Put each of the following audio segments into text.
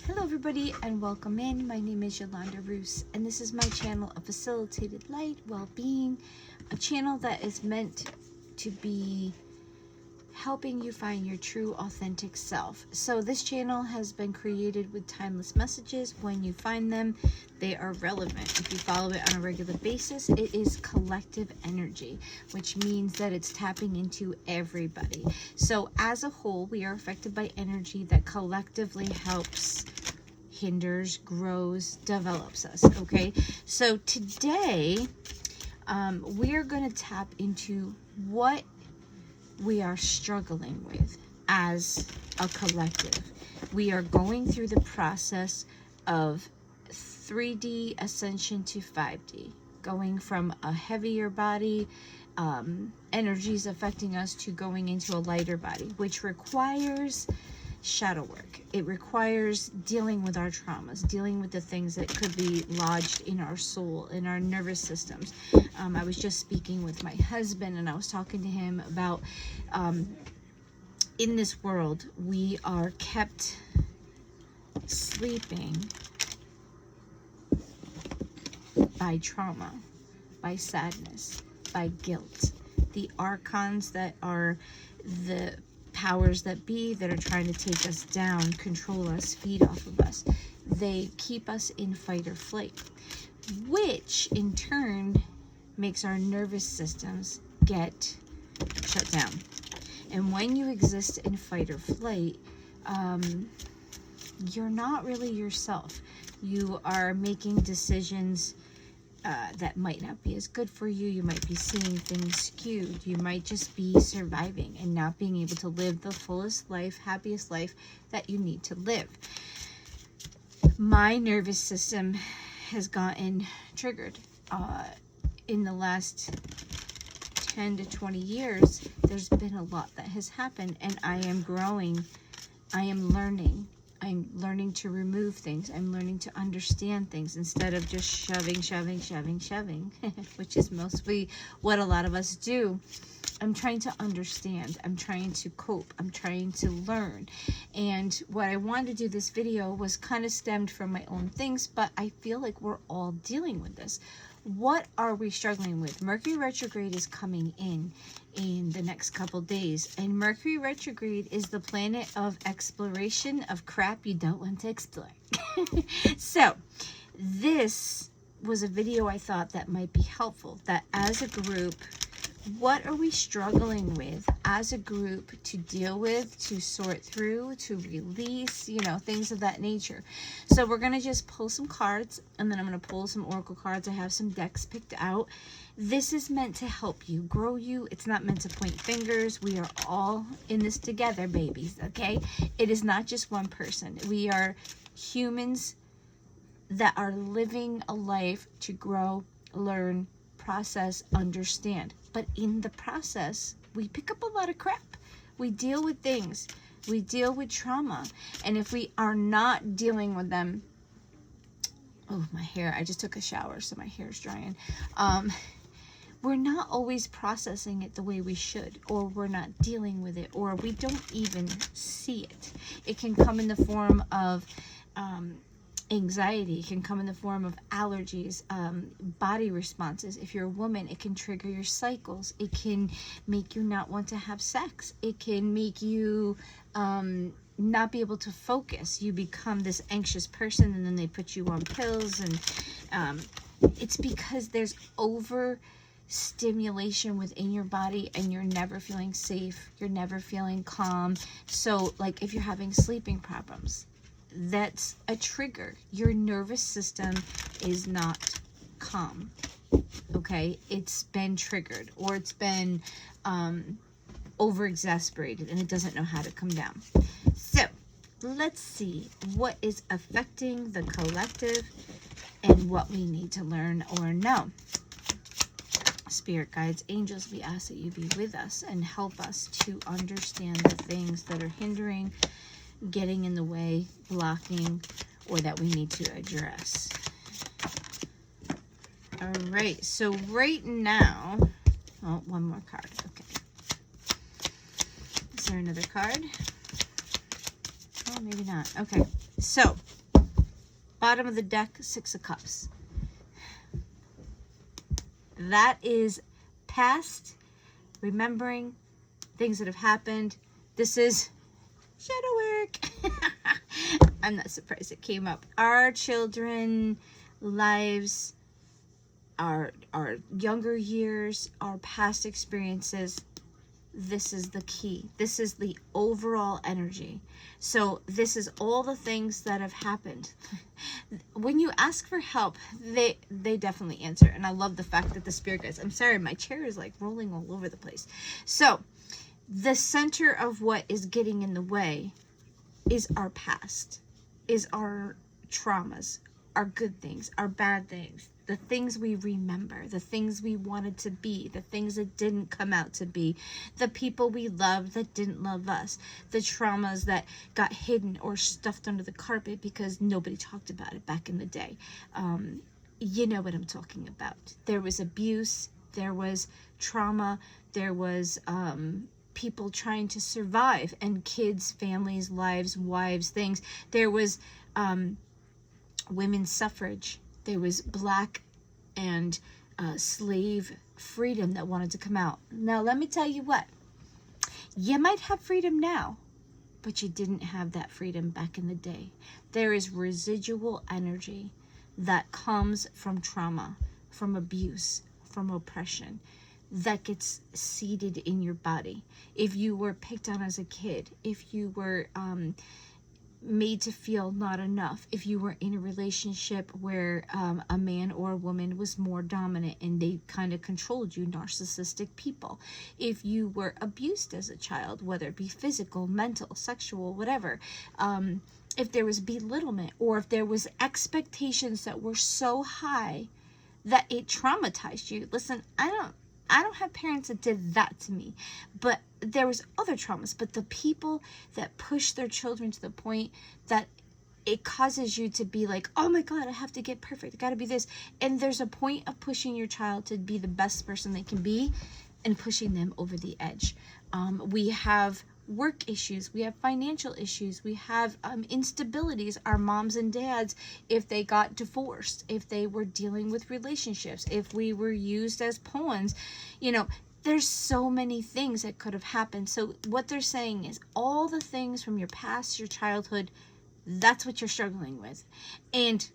Hello everybody and welcome in. My name is Yolanda Roos and this is my channel of Facilitated Light Well-Being, a channel that is meant to be helping you find your true authentic self. So this channel has been created with timeless messages. When you find them, they are relevant. If you follow it on a regular basis, it is collective energy, which means that it's tapping into everybody. So as a whole, we are affected by energy that collectively helps, hinders, grows, develops us. Okay, so today we're going to tap into what we are struggling with as a collective. We are going through the process of 3D ascension to 5D, going from a heavier body, energies affecting us, to going into a lighter body, which requires shadow work. It requires dealing with our traumas, dealing with the things that could be lodged in our soul, in our nervous systems. I was just speaking with my husband and I was talking to him about in this world we are kept sleeping by trauma, by sadness, by guilt. The archons that are the powers that be that are trying to take us down, control us, feed off of us, they keep us in fight or flight, which in turn makes our nervous systems get shut down. And when you exist in fight or flight, you're not really yourself. You are making decisions that might not be as good for you. You might be seeing things skewed. You might just be surviving and not being able to live the fullest life, happiest life that you need to live. My nervous system has gotten triggered. In the last 10 to 20 years, there's been a lot that has happened, and I am growing. I am learning. I'm learning to remove things. I'm learning to understand things instead of just shoving, which is mostly what a lot of us do. I'm trying to understand. I'm trying to cope. I'm trying to learn. And what I wanted to do this video was kind of stemmed from my own things, but I feel like we're all dealing with this. What are we struggling with? Mercury retrograde is coming in the next couple days, and Mercury retrograde is the planet of exploration of crap you don't want to explore. So this was a video I thought that might be helpful, that as a group, what are we struggling with as a group to deal with, to sort through, to release, things of that nature. So we're going to just pull some cards, and then I'm going to pull some oracle cards. I have some decks picked out. This is meant to help you, grow you. It's not meant to point fingers. We are all in this together, babies, okay? It is not just one person. We are humans that are living a life to grow, learn, process, understand. But in the process, we pick up a lot of crap. We deal with things. We deal with trauma. And if we are not dealing with them, oh, my hair, I just took a shower, so my hair is drying. We're not always processing it the way we should, or we're not dealing with it, or we don't even see it. It can come in the form of anxiety. It can come in the form of allergies, body responses. If you're a woman, it can trigger your cycles. It can make you not want to have sex. It can make you not be able to focus. You become this anxious person, and then they put you on pills, and it's because there's overstimulation within your body, and you're never feeling safe. You're never feeling calm. So like if you're having sleeping problems, that's a trigger. Your nervous system is not calm. Okay, it's been triggered, or it's been over exasperated, and it doesn't know how to come down. So let's see what is affecting the collective and what we need to learn or know. Spirit guides, angels, we ask that you be with us and help us to understand the things that are hindering, getting in the way, blocking, or that we need to address. All right, so right now, oh, one more card. Okay. Is there another card? Oh, maybe not. Okay, so Bottom of the deck, 6 of Cups. That is past, remembering things that have happened. This is shadow work. I'm not surprised it came up. Our children, lives, our younger years, our past experiences. This is the key. This is the overall energy. So this is all the things that have happened. When you ask for help, they definitely answer. And I love the fact that the spirit guides, I'm sorry, my chair is like rolling all over the place. So the center of what is getting in the way is our past, is our traumas, our good things, our bad things, the things we remember, the things we wanted to be, the things that didn't come out to be, the people we loved that didn't love us, the traumas that got hidden or stuffed under the carpet because nobody talked about it back in the day. You know what I'm talking about. There was abuse, there was trauma, there was people trying to survive, and kids, families, lives, wives, things. There was women's suffrage. There was black and slave freedom that wanted to come out. Now, let me tell you what. You might have freedom now, but you didn't have that freedom back in the day. There is residual energy that comes from trauma, from abuse, from oppression, that gets seated in your body. If you were picked on as a kid, if you were made to feel not enough, if you were in a relationship where a man or a woman was more dominant and they kind of controlled you, narcissistic people, if you were abused as a child, whether it be physical, mental, sexual, whatever, if there was belittlement, or if there was expectations that were so high that it traumatized you. Listen, I don't have parents that did that to me, but there was other traumas. But the people that push their children to the point that it causes you to be like, oh my God, I have to get perfect. I got to be this. And there's a point of pushing your child to be the best person they can be and pushing them over the edge. We have work issues, we have financial issues, we have instabilities. Our moms and dads, if they got divorced, if they were dealing with relationships, if we were used as pawns, you know, there's so many things that could have happened. So what they're saying is all the things from your past, your childhood, that's what you're struggling with. And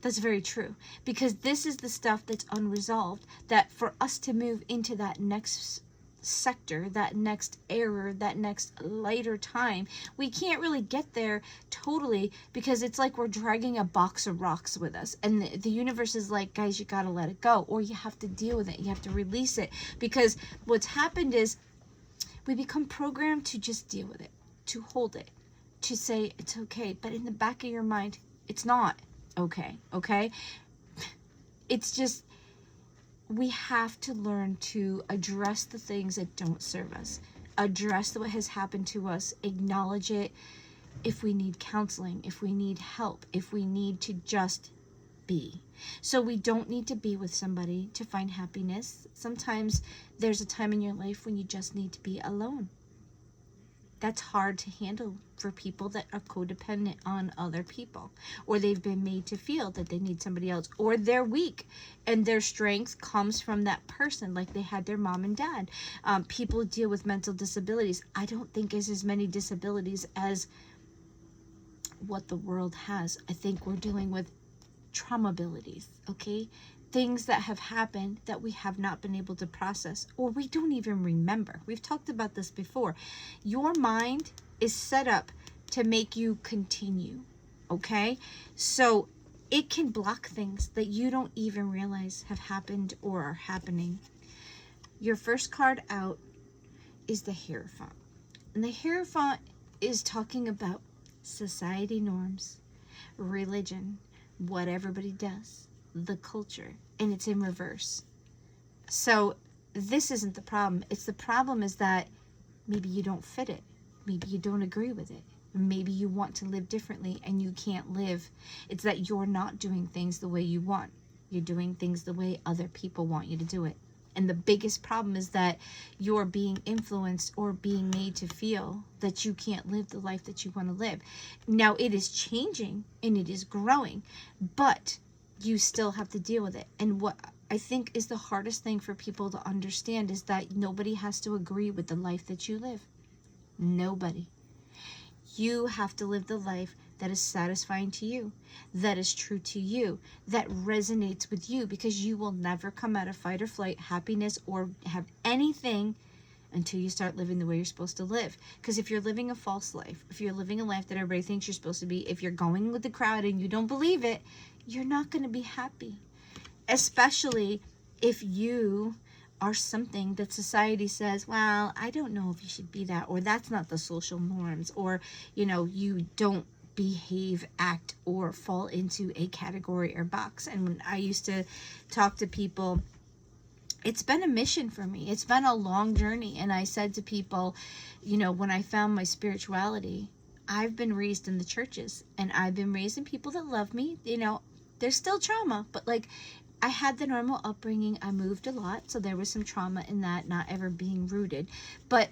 that's very true, because this is the stuff that's unresolved, that for us to move into that next sector, that next era, that next lighter time, we can't really get there totally, because it's like we're dragging a box of rocks with us, and the universe is like, guys, you gotta let it go, or you have to deal with it, you have to release it. Because what's happened is we become programmed to just deal with it, to hold it, to say it's okay, but in the back of your mind, it's not okay. It's just, we have to learn to address the things that don't serve us, address what has happened to us, acknowledge it. If we need counseling, if we need help, if we need to just be. So we don't need to be with somebody to find happiness. Sometimes there's a time in your life when you just need to be alone. That's hard to handle for people that are codependent on other people, or they've been made to feel that they need somebody else, or they're weak and their strength comes from that person, like they had their mom and dad. People deal with mental disabilities. I don't think is as many disabilities as what the world has. I think we're dealing with trauma abilities, okay? Things that have happened that we have not been able to process, or we don't even remember. We've talked about this before. Your mind is set up to make you continue, okay? So it can block things that you don't even realize have happened or are happening. Your first card out is the Hierophant. And the Hierophant is talking about society norms, religion, what everybody does, the culture, and it's in reverse. So this isn't the problem. It's the problem is that maybe you don't fit it. Maybe you don't agree with it. Maybe you want to live differently and you can't live. It's that you're not doing things the way you want. You're doing things the way other people want you to do it. And the biggest problem is that you're being influenced or being made to feel that you can't live the life that you want to live. Now, it is changing and it is growing, but you still have to deal with it. And what I think is the hardest thing for people to understand is that nobody has to agree with the life that you live. Nobody. You have to live the life that is satisfying to you, that is true to you, that resonates with you, because you will never come out of fight or flight, happiness, or have anything until you start living the way you're supposed to live. Because if you're living a false life, if you're living a life that everybody thinks you're supposed to be, if you're going with the crowd and you don't believe it, you're not going to be happy. Especially if you are something that society says, well, I don't know if you should be that, or that's not the social norms, or, you know, you don't behave, act, or fall into a category or box. And when I used to talk to people, it's been a mission for me. It's been a long journey. And I said to people, you know, when I found my spirituality, I've been raised in the churches, and I've been raised in people that love me. You know, there's still trauma, but like, I had the normal upbringing. I moved a lot, so there was some trauma in that, not ever being rooted. But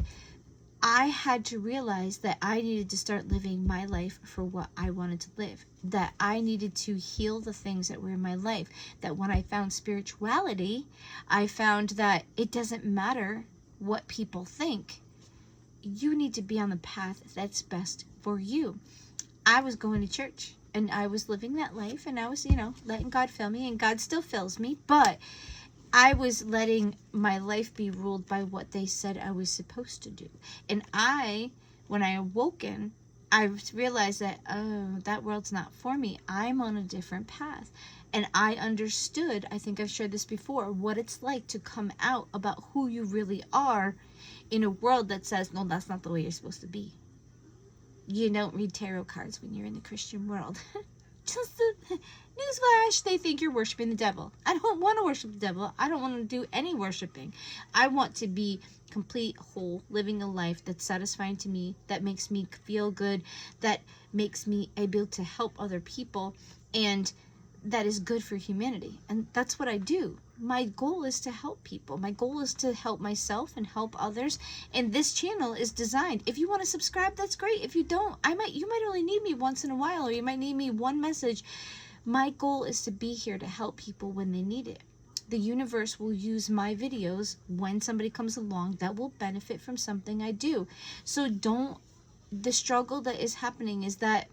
I had to realize that I needed to start living my life for what I wanted to live. That I needed to heal the things that were in my life. That when I found spirituality, I found that it doesn't matter what people think. You need to be on the path that's best for you. I was going to church, and I was living that life, and I was, you know, letting God fill me, and God still fills me, but I was letting my life be ruled by what they said I was supposed to do. And when I awoken, I realized that, oh, that world's not for me. I'm on a different path. And I understood, I think I've shared this before, what it's like to come out about who you really are in a world that says, no, that's not the way you're supposed to be. You don't read tarot cards when you're in the Christian world. Just a newsflash, they think you're worshiping the devil. I don't want to worship the devil. I don't want to do any worshiping. I want to be complete, whole, living a life that's satisfying to me, that makes me feel good, that makes me able to help other people, and that is good for humanity. And that's what I do. My goal is to help people. My goal is to help myself and help others. And this channel is designed. If you want to subscribe, that's great. If you don't, you might only need me once in a while, or you might need me one message. My goal is to be here to help people when they need it. The universe will use my videos when somebody comes along that will benefit from something I do. So the struggle that is happening is that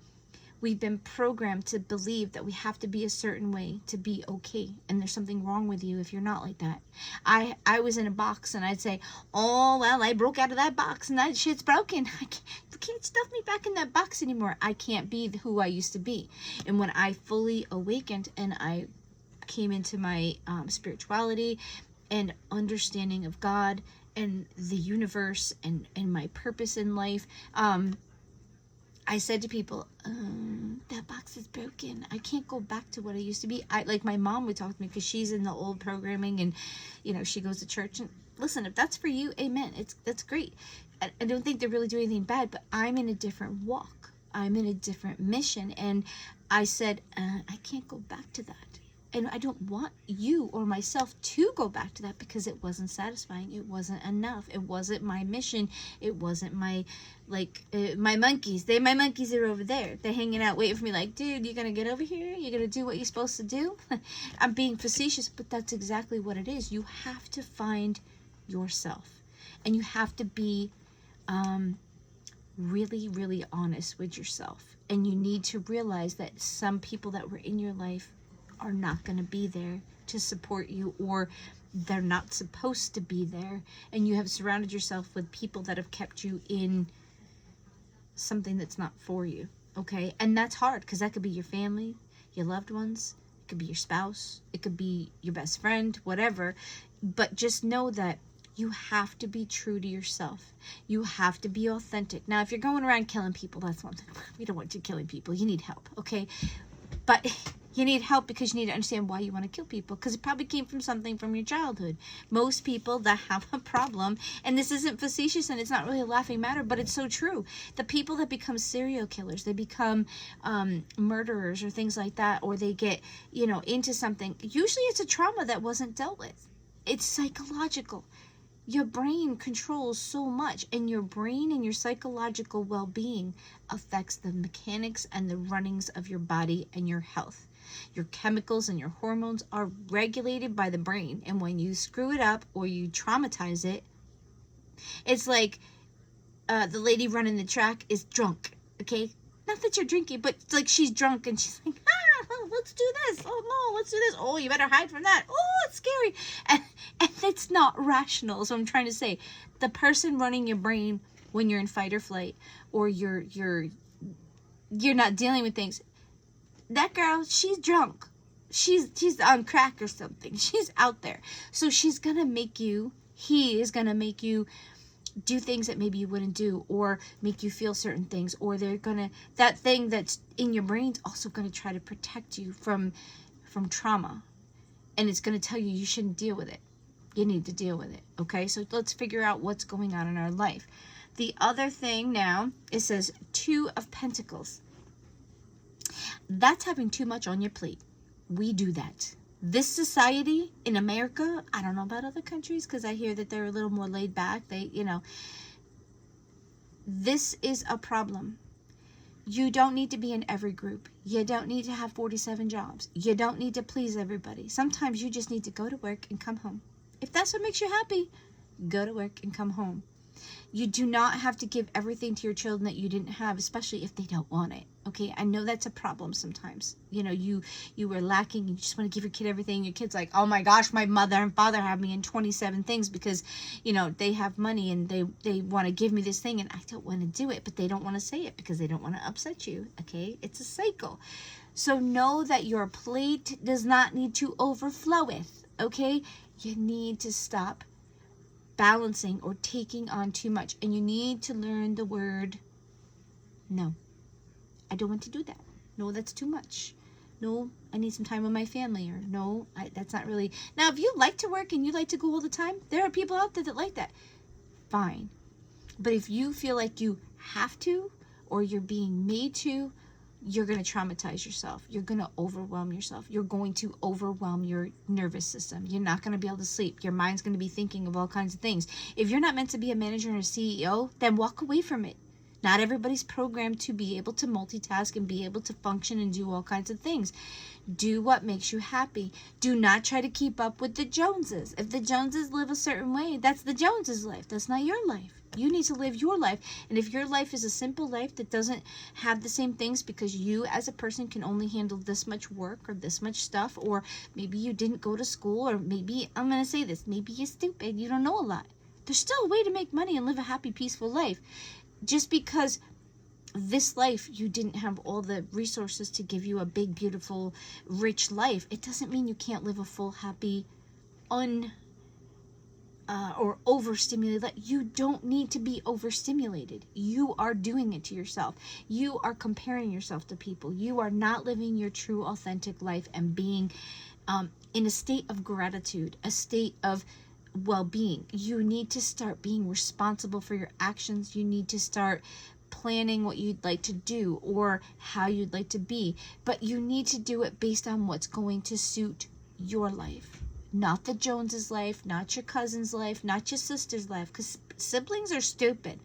we've been programmed to believe that we have to be a certain way to be okay. And there's something wrong with you if you're not like that. I was in a box, and I'd say, oh, well, I broke out of that box and that shit's broken. You can't stuff me back in that box anymore. I can't be who I used to be. And when I fully awakened and I came into my spirituality and understanding of God and the universe and my purpose in life, I said to people, that box is broken. I can't go back to what I used to be. Like my mom would talk to me because she's in the old programming, and, you know, she goes to church. And listen, if that's for you, amen. That's great. I don't think they're really doing anything bad, but I'm in a different walk. I'm in a different mission. And I said, I can't go back to that. And I don't want you or myself to go back to that, because it wasn't satisfying. It wasn't enough. It wasn't my mission. It wasn't my monkeys. My monkeys are over there. They're hanging out waiting for me like, dude, you gonna get over here? You gonna do what you're supposed to do? I'm being facetious, but that's exactly what it is. You have to find yourself. And you have to be really, really honest with yourself. And you need to realize that some people that were in your life are not going to be there to support you, or they're not supposed to be there, and you have surrounded yourself with people that have kept you in something that's not for you. Okay? And that's hard, because that could be your family, your loved ones, it could be your spouse, it could be your best friend, whatever. But just know that you have to be true to yourself. You have to be authentic. Now, if you're going around killing people, that's one thing. We don't want you killing people. You need help, okay? But you need help because you need to understand why you want to kill people, because it probably came from something from your childhood. Most people that have a problem, and this isn't facetious and it's not really a laughing matter, but it's so true. The people that become serial killers, they become murderers or things like that, or they get, into something. Usually it's a trauma that wasn't dealt with. It's psychological. Your brain controls so much, and your brain and your psychological well-being affects the mechanics and the runnings of your body and your health. Your chemicals and your hormones are regulated by the brain, and when you screw it up or you traumatize it, it's like the lady running the track is drunk, okay? Not that you're drinking, but it's like she's drunk and she's like, let's do this. Oh no, let's do this. Oh, you better hide from that. Oh, it's scary. And it's not rational. So I'm trying to say, the person running your brain when you're in fight or flight, or you're not dealing with things, that girl, she's drunk. She's on crack or something. She's out there. So he is gonna make you do things that maybe you wouldn't do, or make you feel certain things, or that thing that's in your brain's also gonna try to protect you from trauma, and it's gonna tell you you shouldn't deal with it. You need to deal with it. Okay, so let's figure out what's going on in our life. The other thing now, it says 2 of Pentacles. That's having too much on your plate. We do that. This society in America, I don't know about other countries, because I hear that they're a little more laid back. This is a problem. You don't need to be in every group. You don't need to have 47 jobs. You don't need to please everybody. Sometimes you just need to go to work and come home. If that's what makes you happy, go to work and come home. You do not have to give everything to your children that you didn't have, especially if they don't want it. Okay, I know that's a problem sometimes. You were lacking, and you just want to give your kid everything. Your kid's like, oh my gosh, my mother and father have me in 27 things because, they have money and they want to give me this thing and I don't want to do it, but they don't want to say it because they don't want to upset you. Okay, it's a cycle. So know that your plate does not need to overfloweth. Okay, you need to stop balancing or taking on too much, and you need to learn the word no. I don't want to do that. No, that's too much. No, I need some time with my family. Or no, that's not really. Now, if you like to work and you like to go all the time, there are people out there that like that. Fine. But if you feel like you have to, or you're being made to, you're going to traumatize yourself. You're going to overwhelm yourself. You're going to overwhelm your nervous system. You're not going to be able to sleep. Your mind's going to be thinking of all kinds of things. If you're not meant to be a manager or a CEO, then walk away from it. Not everybody's programmed to be able to multitask and be able to function and do all kinds of things. Do what makes you happy. Do not try to keep up with the Joneses. If the Joneses live a certain way, that's the Joneses' life. That's not your life. You need to live your life. And if your life is a simple life that doesn't have the same things because you as a person can only handle this much work or this much stuff, or maybe you didn't go to school, or maybe, I'm going to say this, maybe you're stupid, you don't know a lot. There's still a way to make money and live a happy, peaceful life. Just because this life, you didn't have all the resources to give you a big, beautiful, rich life, it doesn't mean you can't live a full, happy, or overstimulated life. You don't need to be overstimulated. You are doing it to yourself. You are comparing yourself to people. You are not living your true, authentic life and being in a state of gratitude, a state of well-being. You need to start being responsible for your actions. You need to start planning what you'd like to do or how you'd like to be, but you need to do it based on what's going to suit your life, not the Joneses' life, not your cousin's life, not your sister's life, because siblings are stupid.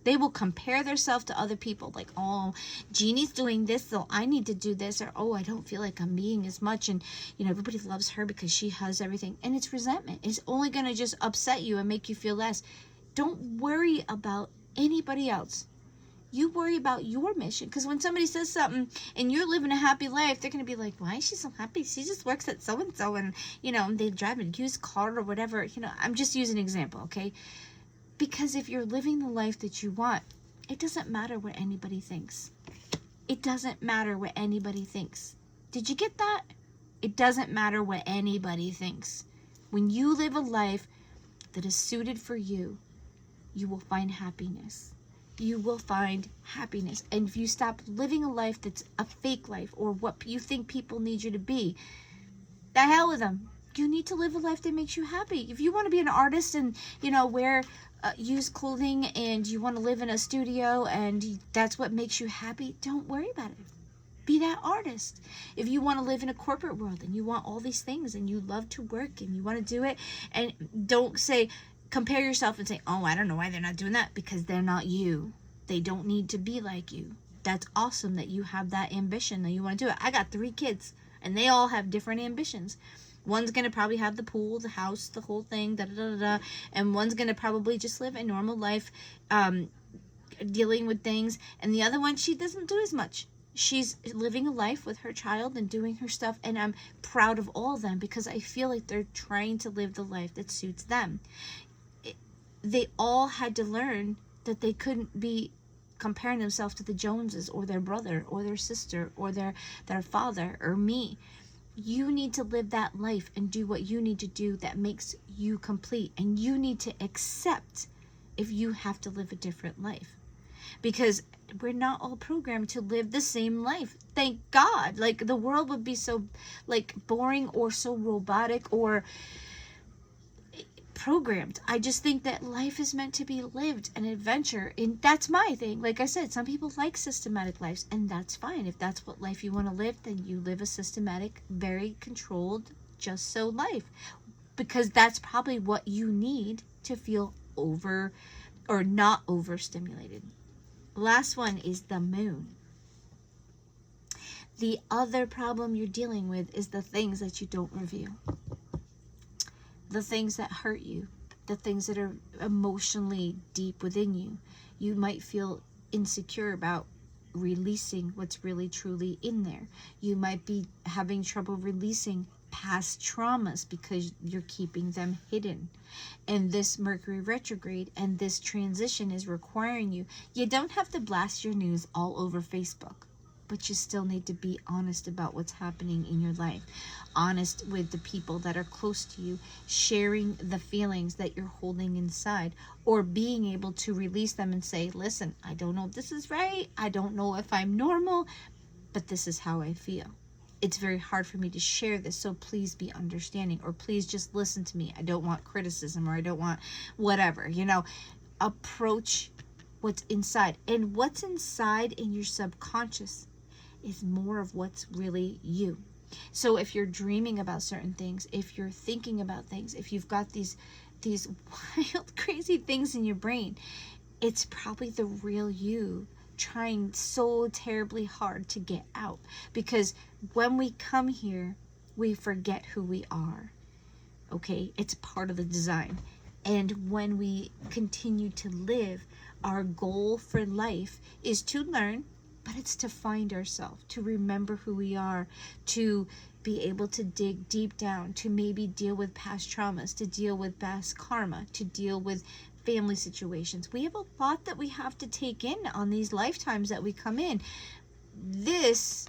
They will compare themselves to other people, like, oh, Jeannie's doing this, so I need to do this, or, oh, I don't feel like I'm being as much, and, everybody loves her because she has everything, and it's resentment. It's only going to just upset you and make you feel less. Don't worry about anybody else. You worry about your mission, because when somebody says something and you're living a happy life, they're going to be like, why is she so happy? She just works at so-and-so, and, they drive a used car or whatever. I'm just using an example, okay? Because if you're living the life that you want, it doesn't matter what anybody thinks. It doesn't matter what anybody thinks. Did you get that? It doesn't matter what anybody thinks. When you live a life that is suited for you, you will find happiness. You will find happiness. And if you stop living a life that's a fake life or what you think people need you to be, the hell with them. You need to live a life that makes you happy. If you want to be an artist and, wear used clothing, and you want to live in a studio and that's what makes you happy, don't worry about it. be that artist. If you want to live in a corporate world and you want all these things and you love to work and you want to do it, and don't say, compare yourself and say, oh, I don't know why they're not doing that, because they're not you. They don't need to be like you. That's awesome that you have that ambition, that you want to do it. I got 3 kids and they all have different ambitions. One's going to probably have the pool, the house, the whole thing, da da da da. And one's going to probably just live a normal life, dealing with things. And the other one, she doesn't do as much. She's living a life with her child and doing her stuff. And I'm proud of all of them because I feel like they're trying to live the life that suits them. They all had to learn that they couldn't be comparing themselves to the Joneses or their brother or their sister or their father or me. You need to live that life and do what you need to do that makes you complete. And you need to accept if you have to live a different life. Because we're not all programmed to live the same life. Thank God. Like, the world would be so, like, boring or so robotic or programmed. I just think that life is meant to be lived, an adventure, and that's my thing. Like I said, some people like systematic lives, and that's fine. If that's what life you want to live, then you live a systematic, very controlled, just so life, because that's probably what you need to feel over or not overstimulated. Last one is the moon. The other problem you're dealing with is the things that you don't reveal. The things that hurt you, the things that are emotionally deep within you. You might feel insecure about releasing what's really truly in there. You might be having trouble releasing past traumas because you're keeping them hidden. And this Mercury retrograde and this transition is requiring you. You don't have to blast your news all over Facebook, but you still need to be honest about what's happening in your life. Honest with the people that are close to you, sharing the feelings that you're holding inside, or being able to release them and say, listen, I don't know if this is right. I don't know if I'm normal, but this is how I feel. It's very hard for me to share this, so please be understanding, or please just listen to me. I don't want criticism, or I don't want whatever, approach what's inside. And what's inside in your subconscious is more of what's really you. So if you're dreaming about certain things, if you're thinking about things, if you've got these wild, crazy things in your brain, it's probably the real you trying so terribly hard to get out. Because when we come here, we forget who we are. Okay? It's part of the design. And when we continue to live, our goal for life is to learn, but it's to find ourselves, to remember who we are, to be able to dig deep down, to maybe deal with past traumas, to deal with past karma, to deal with family situations. We have a lot that we have to take in on these lifetimes that we come in. This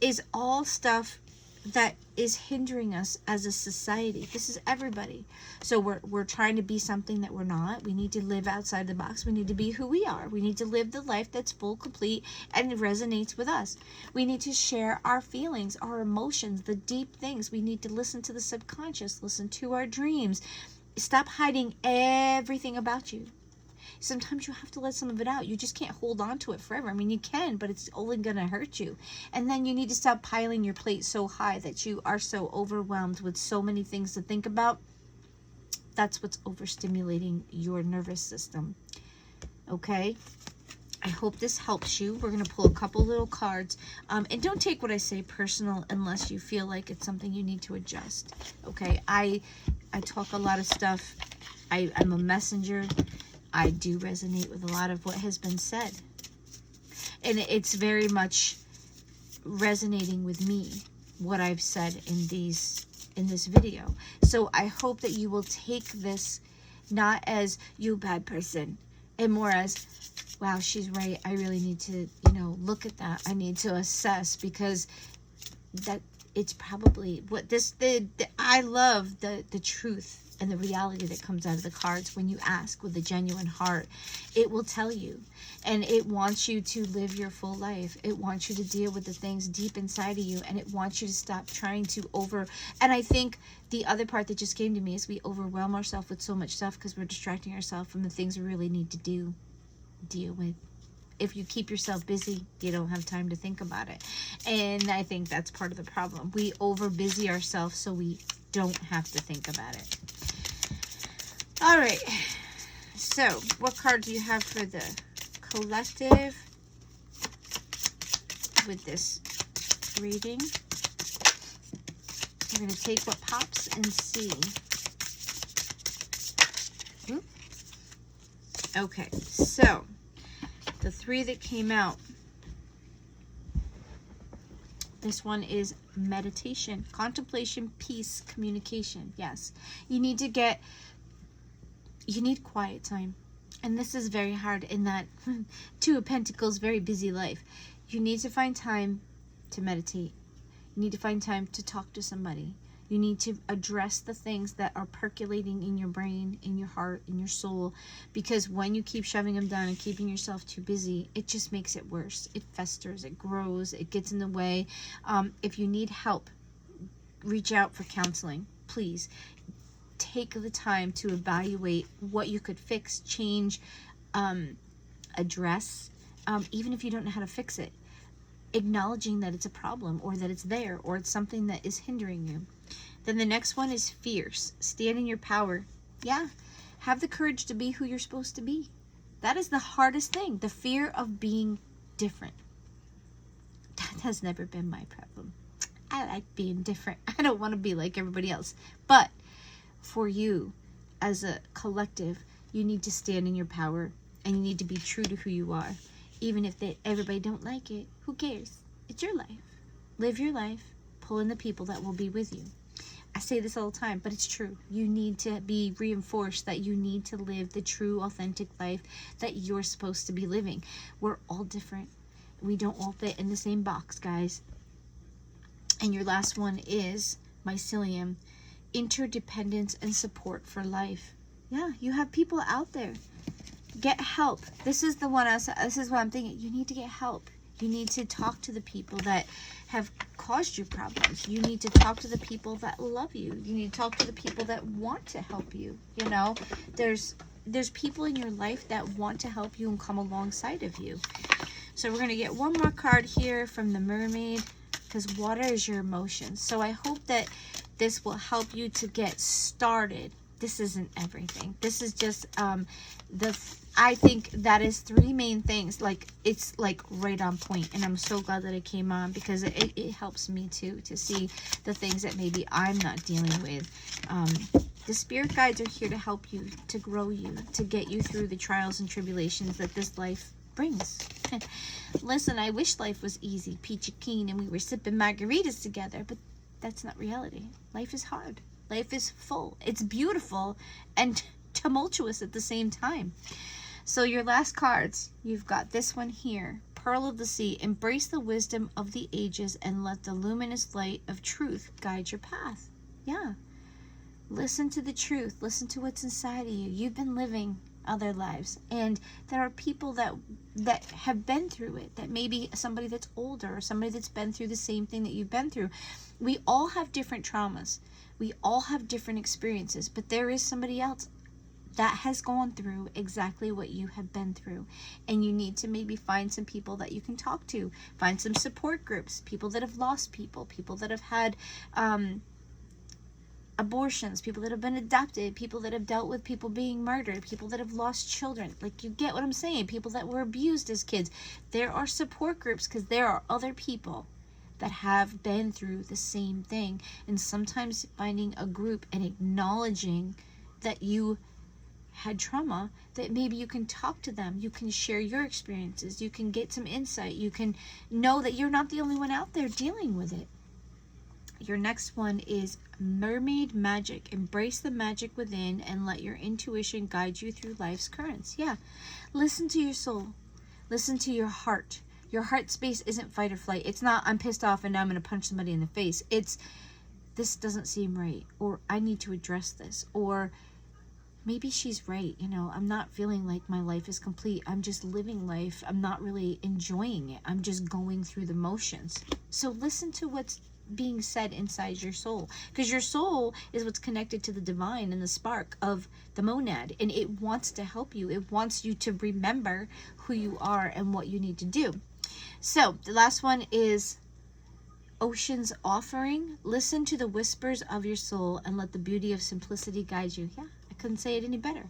is all stuff that is hindering us as a society. This is everybody. So we're trying to be something that we're not. We need to live outside the box. We need to be who we are. We need to live the life that's full, complete, and it resonates with us. We need to share our feelings, our emotions, the deep things. We need to listen to the subconscious, listen to our dreams. Stop hiding everything about you. Sometimes you have to let some of it out. You just can't hold on to it forever. I mean, you can, but it's only going to hurt you. And then you need to stop piling your plate so high that you are so overwhelmed with so many things to think about. That's what's overstimulating your nervous system. Okay? I hope this helps you. We're going to pull a couple little cards. And don't take what I say personal unless you feel like it's something you need to adjust. Okay? I talk a lot of stuff. I'm a messenger. I do resonate with a lot of what has been said. And it's very much resonating with me, what I've said in this video. So I hope that you will take this not as you bad person, and more as, wow, she's right. I really need to, look at that. I need to assess, because that it's probably what I love the truth and the reality that comes out of the cards when you ask with a genuine heart. It will tell you, and it wants you to live your full life. It wants you to deal with the things deep inside of you, and it wants you to stop trying to and I think the other part that just came to me is we overwhelm ourselves with so much stuff because we're distracting ourselves from the things we really need to deal with. if you keep yourself busy, you don't have time to think about it. And I think that's part of the problem. We over busy ourselves so we don't have to think about it. All right. So, what card do you have for the collective with this reading? We're going to take what pops and see. Oop. Okay, so the 3 that came out. This one is meditation, contemplation, peace, communication. Yes, you need quiet time. And this is very hard in that 2 of Pentacles, very busy life. You need to find time to meditate. You need to find time to talk to somebody. You need to address the things that are percolating in your brain, in your heart, in your soul. Because when you keep shoving them down and keeping yourself too busy, it just makes it worse. It festers, it grows, it gets in the way. If you need help, reach out for counseling, please. Take the time to evaluate what you could fix, change, address, even if you don't know how to fix it. Acknowledging that it's a problem, or that it's there, or it's something that is hindering you. Then the next one is fierce. Stand in your power. Yeah. Have the courage to be who you're supposed to be. That is the hardest thing. The fear of being different. That has never been my problem. I like being different. I don't want to be like everybody else. But for you, as a collective, you need to stand in your power, and you need to be true to who you are. Even if everybody don't like it, who cares? It's your life. Live your life. Pull in the people that will be with you. I say this all the time, but it's true. You need to be reinforced that you need to live the true, authentic life that you're supposed to be living. We're all different. We don't all fit in the same box, guys. And your last one is mycelium. Interdependence and support for life. Yeah, you have people out there. Get help. This is the one. This is what I'm thinking. You need to get help. You need to talk to the people that have caused you problems. You need to talk to the people that love you. You need to talk to the people that want to help you. You know, there's people in your life that want to help you and come alongside of you. So we're going to get one more card here from the Mermaid, because water is your emotions. So I hope that this will help you to get started. This isn't everything. This is just I think that is 3 main things. Like, it's like right on point, and I'm so glad that it came on, because it helps me too to see the things that maybe I'm not dealing with. The spirit guides are here to help you, to grow you, to get you through the trials and tribulations that this life brings. Listen, I wish life was easy, peachy keen, and we were sipping margaritas together, but that's not reality. Life is hard. Life is full. It's beautiful and tumultuous at the same time. So your last cards, you've got this one here. Pearl of the Sea. Embrace the wisdom of the ages and let the luminous light of truth guide your path. Yeah. Listen to the truth. Listen to what's inside of you. You've been living other lives, and there are people that have been through it, that maybe somebody that's older or somebody that's been through the same thing that you've been through. We all have different traumas. We all have different experiences, but there is somebody else that has gone through exactly what you have been through, and you need to maybe find some people that you can talk to, find some support groups, people that have lost people that have had abortions, people that have been adopted, people that have dealt with people being murdered, people that have lost children. Like, you get what I'm saying? People that were abused as kids. There are support groups, because there are other people that have been through the same thing. And sometimes finding a group and acknowledging that you had trauma, that maybe you can talk to them, you can share your experiences, you can get some insight, you can know that you're not the only one out there dealing with it. Your next one is Mermaid Magic. Embrace the magic within and let your intuition guide you through life's currents. Yeah. Listen to your soul. Listen to your heart. Your heart space isn't fight or flight. It's not, I'm pissed off and now I'm going to punch somebody in the face. It's, this doesn't seem right, or I need to address this, or maybe she's right. You know, I'm not feeling like my life is complete. I'm just living life. I'm not really enjoying it. I'm just going through the motions. So listen to what's being said inside your soul, because your soul is what's connected to the divine and the spark of the monad, and it wants to help you. It wants you to remember who you are and what you need to do. So the last one is Ocean's Offering. Listen to the whispers of your soul and let the beauty of simplicity guide you. Yeah, I couldn't say it any better.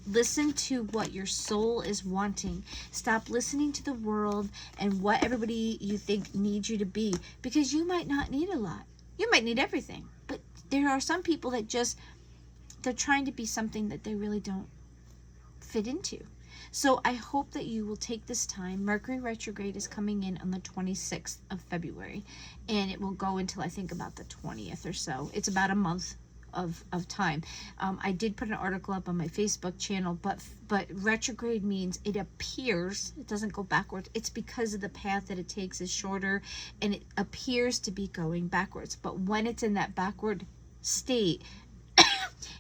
Listen to what your soul is wanting. Stop listening to the world and what everybody you think needs you to be, because you might not need a lot. You might need everything. But there are some people that just, they're trying to be something that they really don't fit into. So I hope that you will take this time. Mercury retrograde is coming in on the 26th of February, and it will go until I think about the 20th or so. It's about a month of time. I did put an article up on my Facebook channel, but retrograde means it appears, it doesn't go backwards. It's because of the path that it takes is shorter, and it appears to be going backwards. But when it's in that backward state,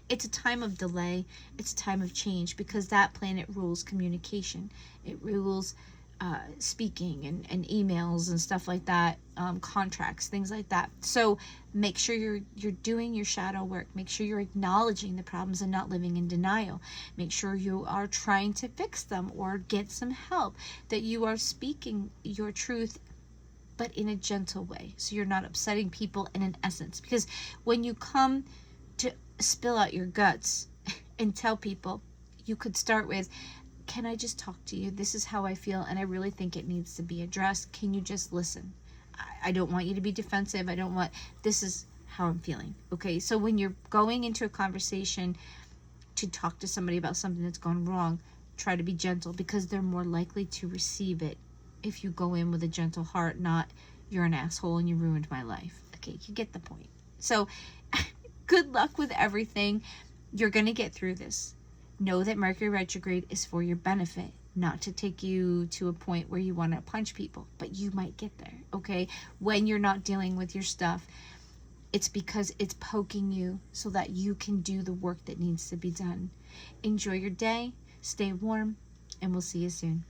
it's a time of delay. It's a time of change, because that planet rules communication. It rules speaking and emails and stuff like that, contracts, things like that. So make sure you're doing your shadow work. Make sure you're acknowledging the problems and not living in denial. Make sure you are trying to fix them or get some help, that you are speaking your truth, but in a gentle way, so you're not upsetting people in an essence. Because when you come to spill out your guts and tell people, you could start with, can I just talk to you? This is how I feel, and I really think it needs to be addressed. Can you just listen? I don't want you to be defensive. This is how I'm feeling. Okay, so when you're going into a conversation to talk to somebody about something that's gone wrong, try to be gentle, because they're more likely to receive it if you go in with a gentle heart, not you're an asshole and you ruined my life. Okay, you get the point. So good luck with everything. You're going to get through this. Know that Mercury retrograde is for your benefit, not to take you to a point where you want to punch people, but you might get there, okay? When you're not dealing with your stuff, it's because it's poking you so that you can do the work that needs to be done. Enjoy your day, stay warm, and we'll see you soon.